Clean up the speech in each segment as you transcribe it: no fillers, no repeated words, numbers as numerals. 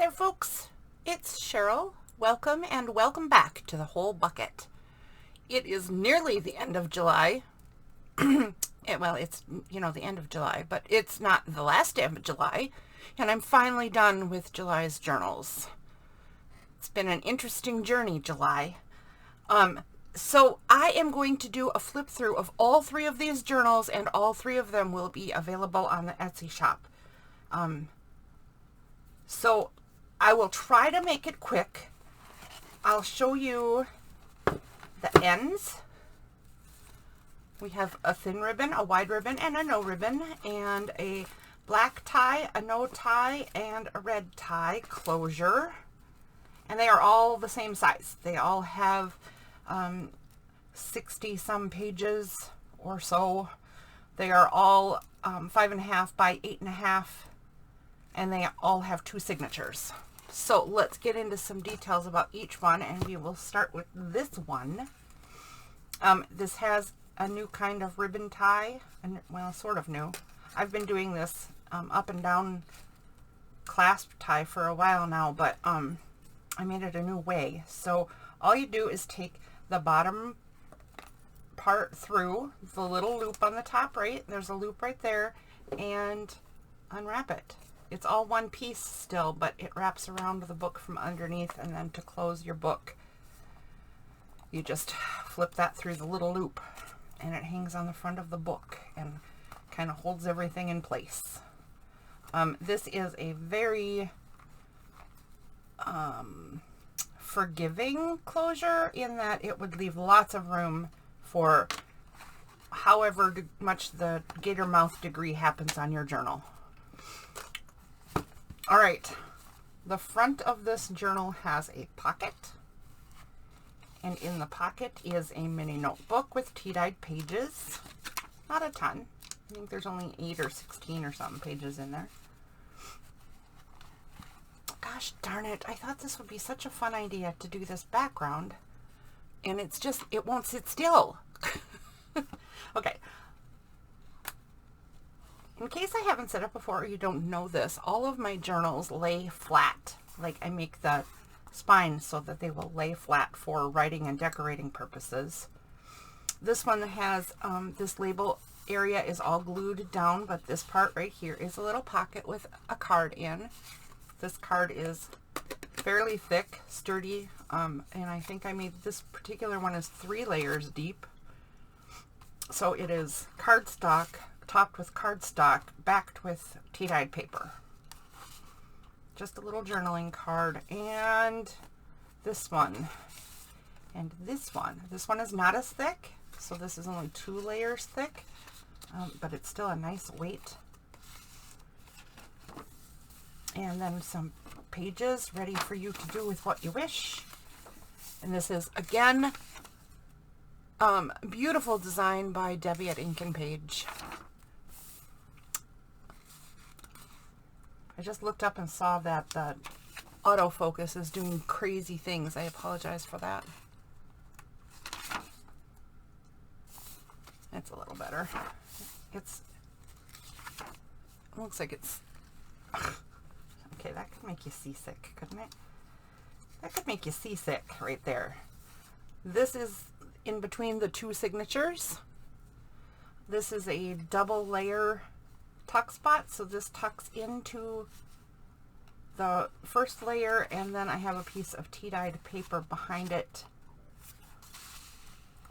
Hi folks, it's Cheryl. Welcome and welcome back to the Whole Bucket. It is nearly the end of July. Well, it's, the end of July, but it's not the last day of July. And I'm finally done with July's journals. It's been an interesting journey, July. So I am going to do a flip through of all three of these journals, and all three of them will be available on the Etsy shop. So I will try to make it quick. I'll show you the ends. We have a thin ribbon, a wide ribbon, and a no ribbon, and a black tie, a no tie, and a red tie closure. And they are all the same size. They all have 60 some pages or so. They are all 5.5 by 8.5, and they all have 2 signatures. So let's get into some details about each one, and we will start with this one. This has a new kind of ribbon tie, and well, sort of new. I've been doing this up and down clasp tie for a while now, but I made it a new way. So all you do is take the bottom part through the little loop on the top right. There's a loop right there, and unwrap it. It's all one piece still, but it wraps around the book from underneath, and then to close your book, you just flip that through the little loop, and it hangs on the front of the book and kind of holds everything in place. This is a very forgiving closure in that it would leave lots of room for however much the gator mouth degree happens on your journal. All right, the front of this journal has a pocket, and in the pocket is a mini notebook with tea-dyed pages. Not a ton. I think there's only 8 or 16 or something pages in there. Gosh darn it, I thought this would be such a fun idea to do this background, and it's just, it won't sit still. Okay. In case I haven't said it before or you don't know this, all of my journals lay flat. Like, I make the spine so that they will lay flat for writing and decorating purposes. This one has, this label area is all glued down, but this part right here is a little pocket with a card in. This card is fairly thick, sturdy, and I think I made this particular one is 3 layers deep. So it is cardstock, topped with cardstock, backed with tea-dyed paper. Just a little journaling card. And this one. And this one. This one is not as thick, so this is only 2 layers thick, but it's still a nice weight. And then some pages ready for you to do with what you wish. And this is, again, beautiful design by Debbie at Ink and Page. I just looked up and saw that the autofocus is doing crazy things. I apologize for that. It's a little better. It looks like it's... Okay, that could make you seasick, couldn't it? That could make you seasick right there. This is in between the 2 signatures. This is a double layer tuck spot, so this tucks into the first layer, and then I have a piece of tea-dyed paper behind it.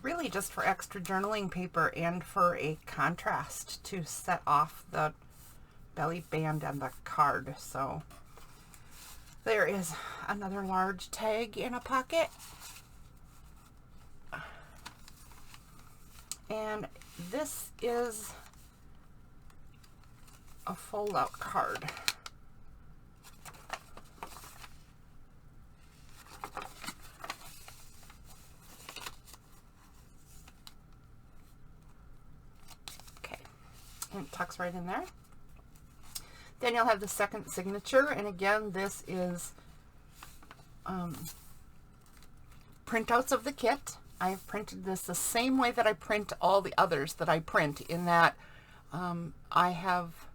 Really just for extra journaling paper and for a contrast to set off the belly band and the card. So there is another large tag in a pocket. And this is a fold-out card. Okay, and it tucks right in there. Then you'll have the second signature, and again, this is printouts of the kit. I've printed this the same way that I print all the others that I print, in that I have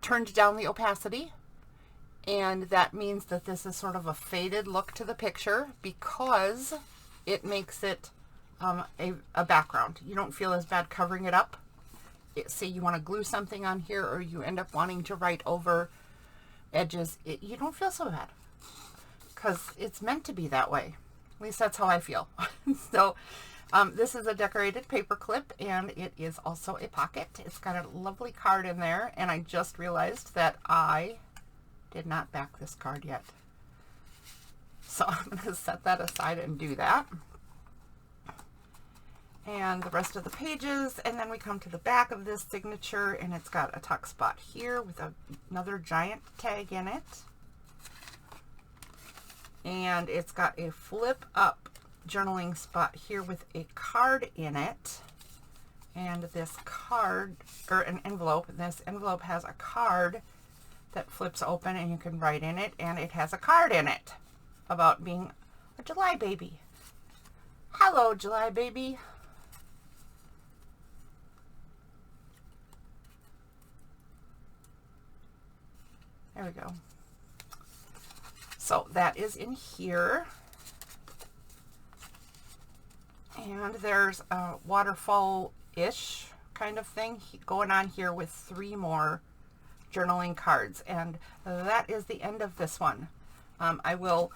turned down the opacity And that means that this is sort of a faded look to the picture because it makes it a background. You don't feel as bad covering it up. Say you want to glue something on here or you end up wanting to write over edges, you don't feel so bad because it's meant to be that way. At least that's how I feel. So this is a decorated paper clip, and it is also a pocket. It's got a lovely card in there, and I just realized that I did not back this card yet. So I'm going to set that aside and do that. And the rest of the pages, and then we come to the back of this signature, and it's got a tuck spot here with another giant tag in it. And it's got a flip up journaling spot here with a card in it. And this card, or an envelope, this envelope has a card that flips open and you can write in it, and it has a card in it about being a July baby. Hello, July baby. There we go. So that is in here. And there's a waterfall-ish kind of thing going on here with 3 more journaling cards. And that is the end of this one. I will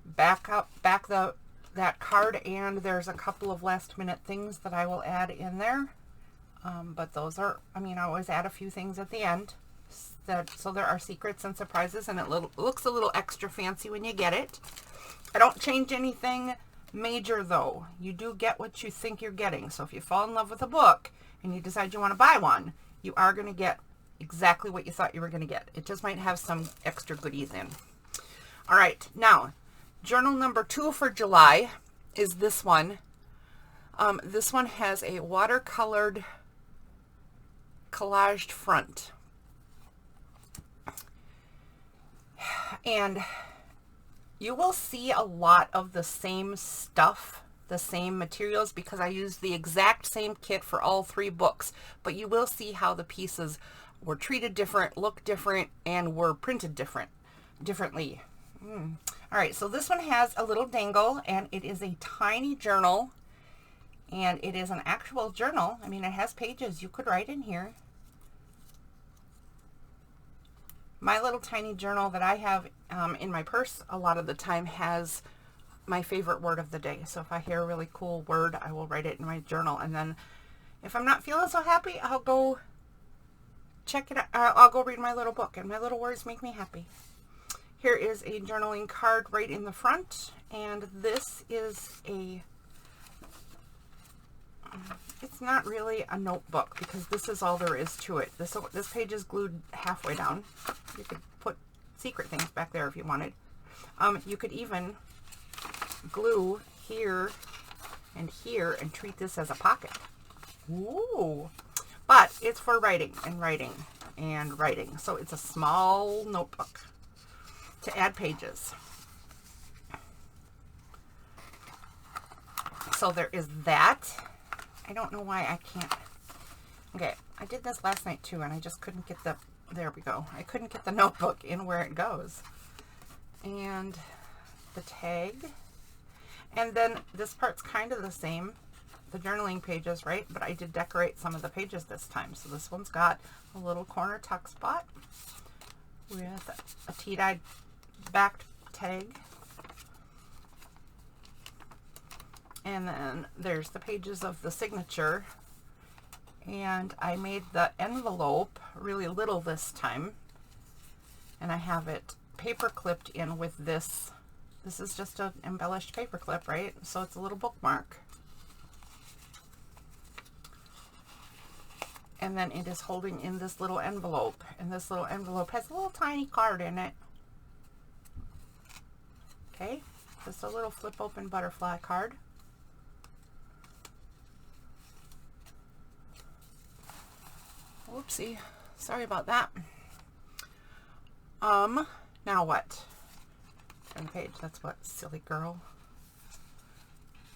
back that card, and there's a couple of last minute things that I will add in there. But those are, I always add a few things at the end. So there are secrets and surprises, and it looks a little extra fancy when you get it. I don't change anything major though. You do get what you think you're getting. So if you fall in love with a book and you decide you want to buy one, you are going to get exactly what you thought you were going to get. It just might have some extra goodies in. All right, now journal number 2 for July is this one. This one has a watercolored collaged front. And you will see a lot of the same stuff, the same materials, because I used the exact same kit for all 3 books, but you will see how the pieces were treated different, look different, and were printed differently. All right, so this one has a little dangle, and it is a tiny journal, and it is an actual journal. It has pages you could write in here. My little tiny journal that I have in my purse a lot of the time has my favorite word of the day. So if I hear a really cool word, I will write it in my journal. And then if I'm not feeling so happy, I'll go check it out. I'll go read my little book, and my little words make me happy. Here is a journaling card right in the front. And this is it's not really a notebook because this is all there is to it. This page is glued halfway down. You could put secret things back there if you wanted. You could even glue here and here and treat this as a pocket. Ooh! But it's for writing and writing and writing. So it's a small notebook to add pages. So there is that. I don't know why I can't. Okay, I did this last night too, and I just couldn't get there we go. I couldn't get the notebook in where it goes. And the tag. And then this part's kind of the same, the journaling pages, right? But I did decorate some of the pages this time. So this one's got a little corner tuck spot with a tea-dyed backed tag. And then there's the pages of the signature. And I made the envelope really little this time. And I have it paper clipped in with this. This is just an embellished paper clip, right? So it's a little bookmark. And then it is holding in this little envelope. And this little envelope has a little tiny card in it. Okay, just a little flip open butterfly card. Whoopsie, sorry about that. Now what? Turn the page, that's what, silly girl.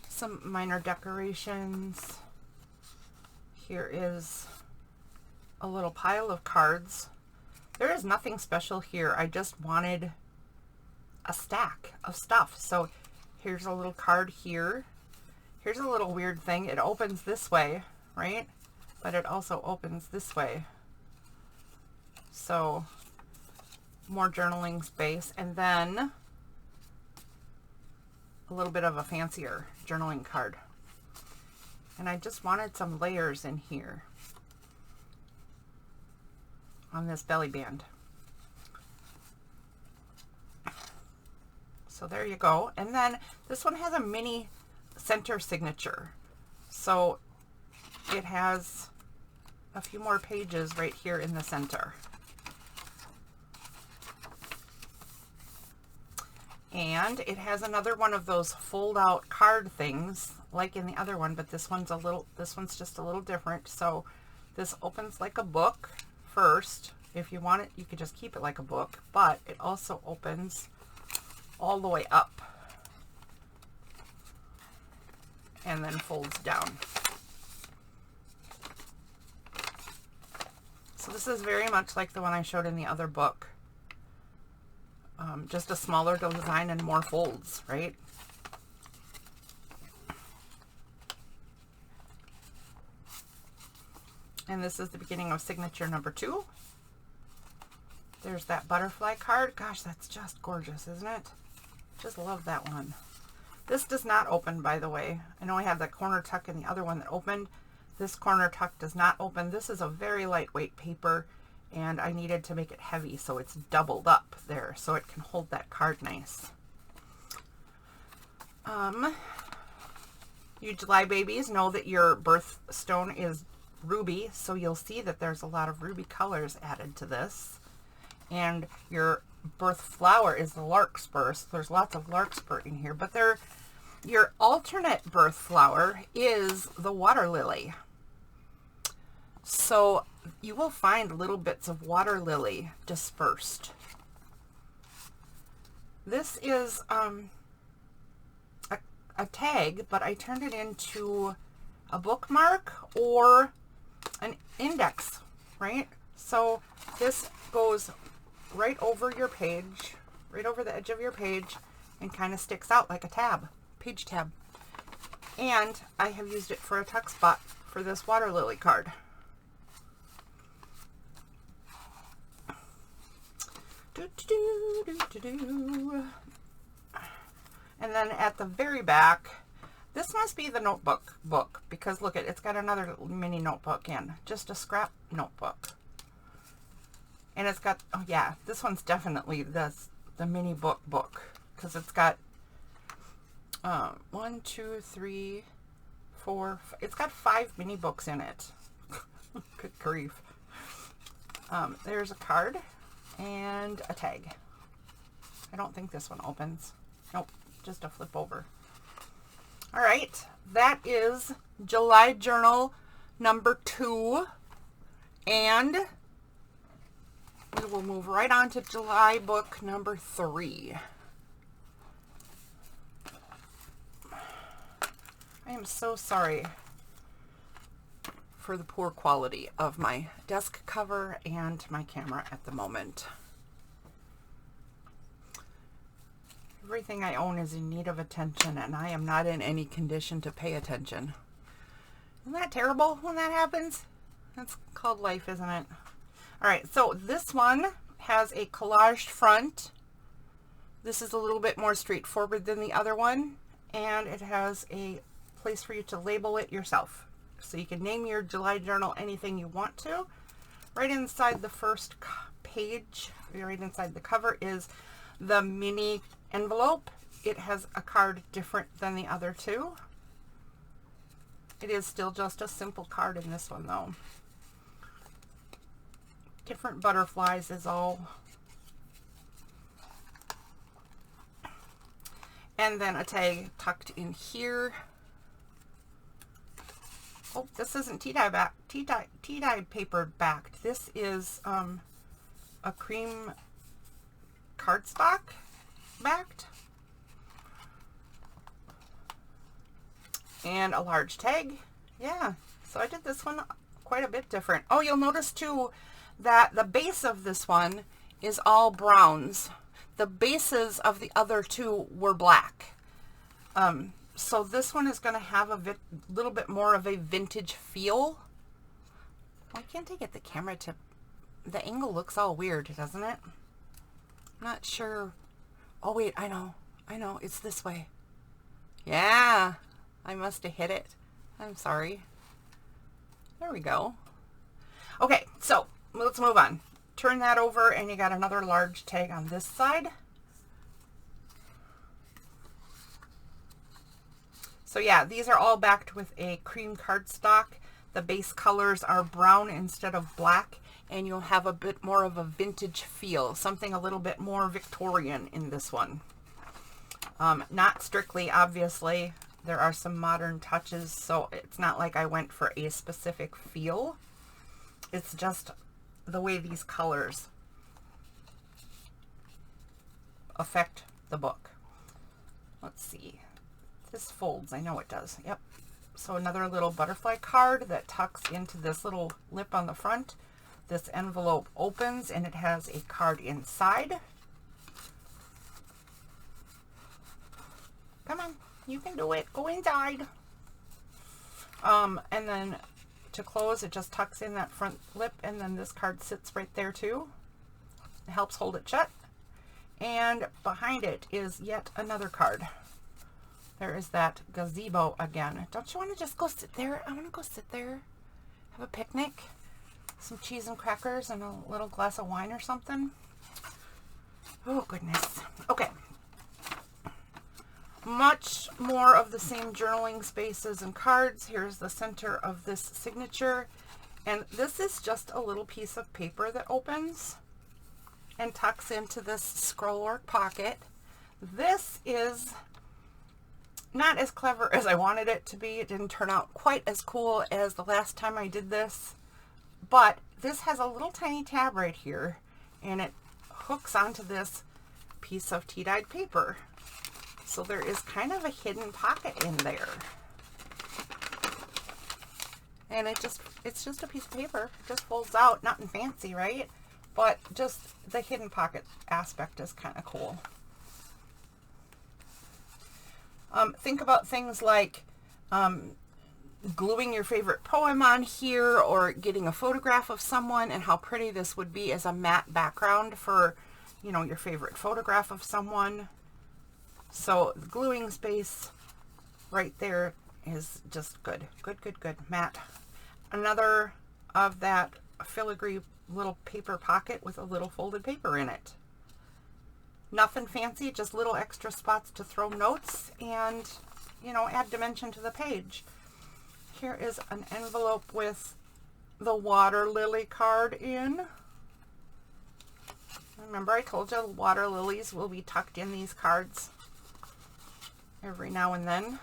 Some minor decorations. Here is a little pile of cards There is nothing special here. I just wanted a stack of stuff. So here's a little card here. Here's a little weird thing. It opens this way, right? But it also opens this way. So more journaling space, and then a little bit of a fancier journaling card. And I just wanted some layers in here on this belly band. So there you go. And then this one has a mini center signature. So it has a few more pages right here in the center. And it has another one of those fold out card things like in the other one, but this one's just a little different. So this opens like a book first. If you want it, you could just keep it like a book, but it also opens all the way up and then folds down. So this is very much like the one I showed in the other book. Just a smaller design and more folds, right? And this is the beginning of signature number 2. There's that butterfly card. Gosh, that's just gorgeous, isn't it? Just love that one. This does not open, by the way. I know I have that corner tuck in the other one that opened. This corner tuck does not open. This is a very lightweight paper, and I needed to make it heavy, so it's doubled up there so it can hold that card nice. You July babies know that your birthstone is ruby, so you'll see that there's a lot of ruby colors added to this. And your birth flower is the larkspur, so there's lots of larkspur in here, but your alternate birth flower is the water lily. So you will find little bits of water lily dispersed. This is a tag, but I turned it into a bookmark or an index, right? So this goes right over your page, right over the edge of your page, and kind of sticks out like a tab, page tab. And I have used it for a tuck spot for this water lily card. And then at the very back, this must be the notebook book, because look, it's got another mini notebook in, just a scrap notebook. And it's got, oh yeah, this one's definitely the mini book, because it's got 1, 2, 3, 4, it's got 5 mini books in it. Good grief. There's a card and a tag. I don't think this one opens. Nope, just a flip over. All right, that is July journal number 2, and we will move right on to July book number 3. I am so sorry for the poor quality of my desk cover and my camera at the moment. Everything I own is in need of attention, and I am not in any condition to pay attention. Isn't that terrible when that happens? That's called life, isn't it? All right, so this one has a collaged front. This is a little bit more straightforward than the other one, and it has a place for you to label it yourself. So you can name your July journal anything you want to. Right inside the first page, right inside the cover, is the mini envelope. It has a card different than the other two. It is still just a simple card in this one though. Different butterflies is all. And then a tag tucked in here. Oh, this isn't tea-dye paper backed. This is a cream cardstock backed. And a large tag. Yeah, so I did this one quite a bit different. Oh, you'll notice too that the base of this one is all browns. The bases of the other two were black. So this one is going to have a little bit more of a vintage feel. Why can't I get the camera to... The angle looks all weird, doesn't it? I'm not sure. Oh, wait, I know. It's this way. Yeah, I must have hit it. I'm sorry. There we go. Okay, so let's move on. Turn that over and you got another large tag on this side. So yeah, these are all backed with a cream cardstock. The base colors are brown instead of black, and you'll have a bit more of a vintage feel, something a little bit more Victorian in this one. Not strictly, obviously. There are some modern touches, so it's not like I went for a specific feel. It's just the way these colors affect the book. Let's see. This folds. I know it does. Yep. So another little butterfly card that tucks into this little lip on the front. This envelope opens and it has a card inside. Come on, you can do it. Go inside. And then to close, it just tucks in that front lip, and then this card sits right there too. It helps hold it shut. And behind it is yet another card. There is that gazebo again. Don't you want to just go sit there? I want to go sit there, have a picnic, some cheese and crackers, and a little glass of wine or something. Oh, goodness. Okay. Much more of the same journaling spaces and cards. Here's the center of this signature. And this is just a little piece of paper that opens and tucks into this scroll work pocket. This is not as clever as I wanted it to be. It didn't turn out quite as cool as the last time I did this, but this has a little tiny tab right here, and it hooks onto this piece of tea-dyed paper. So there is kind of a hidden pocket in there. And it's just a piece of paper. It just folds out, nothing fancy, right? But just the hidden pocket aspect is kind of cool. Think about things like gluing your favorite poem on here, or getting a photograph of someone, and how pretty this would be as a matte background for, you know, your favorite photograph of someone. So the gluing space right there is just good. Good. Matte. Another of that filigree little paper pocket with a little folded paper in it. Nothing fancy, just little extra spots to throw notes and, you know, add dimension to the page. Here is an envelope with the water lily card in. Remember I told you water lilies will be tucked in these cards every now and then.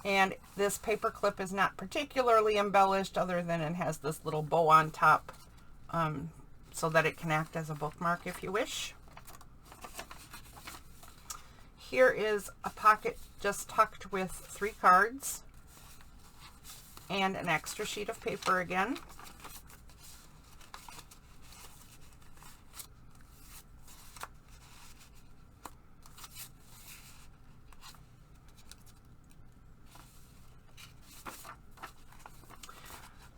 And this paper clip is not particularly embellished, other than it has this little bow on top, so that it can act as a bookmark if you wish. Here is a pocket just tucked with 3 cards and an extra sheet of paper again.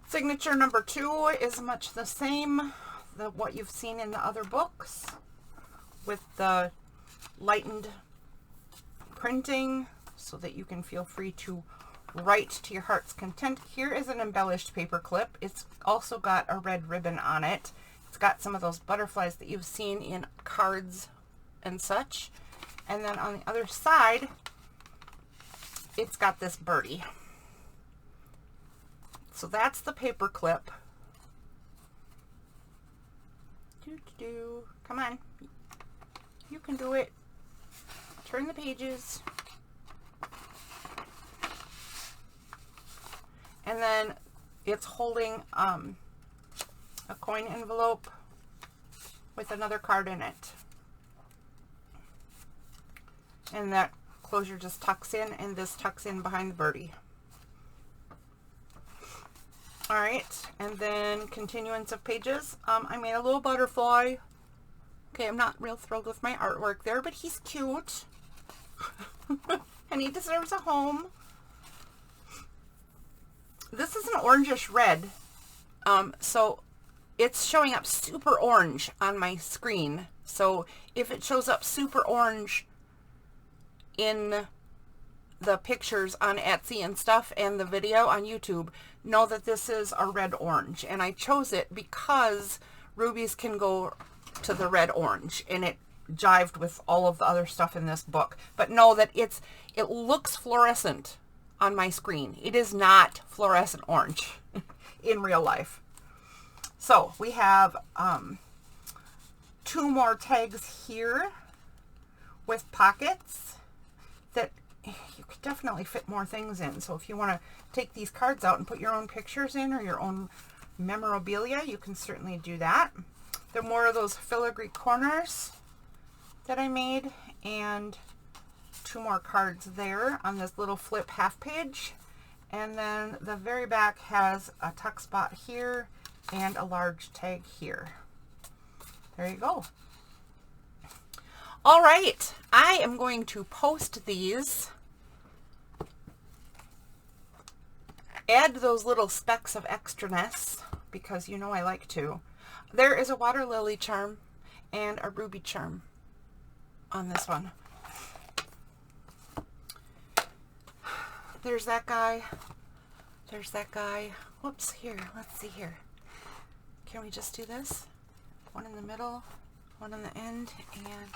Signature number 2 is much the same, what you've seen in the other books, with the lightened printing so that you can feel free to write to your heart's content. Here is an embellished paper clip. It's also got a red ribbon on it. It's got some of those butterflies that you've seen in cards and such. And then on the other side, it's got this birdie. So that's the paper clip. Come on. You can do it. Turn the pages. And then it's holding a coin envelope with another card in it. And that closure just tucks in, and this tucks in behind the birdie. All right, and then continuance of pages. I made a little butterfly. Okay, I'm not real thrilled with my artwork there, but he's cute. And he deserves a home. This is an orangish red. So it's showing up super orange on my screen. So if it shows up super orange in the pictures on Etsy and stuff and the video on YouTube, know that this is a red orange. And I chose it because rubies can go to the red orange, and it jived with all of the other stuff in this book. But know that it looks fluorescent on my screen. It is not fluorescent orange in real life. So we have 2 more tags here with pockets that you could definitely fit more things in. So if you want to take these cards out and put your own pictures in or your own memorabilia, you can certainly do that. There are more of those filigree corners that I made, and 2 more cards there on this little flip half page. And then the very back has a tuck spot here and a large tag here. There you go. All right, I am going to post these. Add those little specks of extraness, because you know I like to. There is a water lily charm and a ruby charm on this one. There's that guy. There's that guy. Whoops, here. Let's see here. Can we just do this? One in the middle, one on the end, and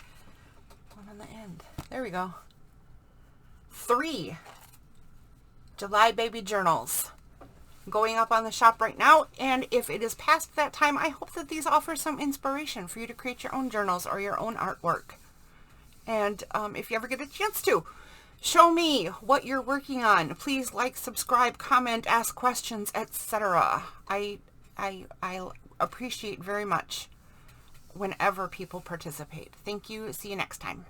one on the end. There we go. 3 July Baby Journals going up on the shop right now, and if it is past that time, I hope that these offer some inspiration for you to create your own journals or your own artwork. And if you ever get a chance to, show me what you're working on. Please like, subscribe, comment, ask questions, etc. I appreciate very much whenever people participate. Thank you. See you next time.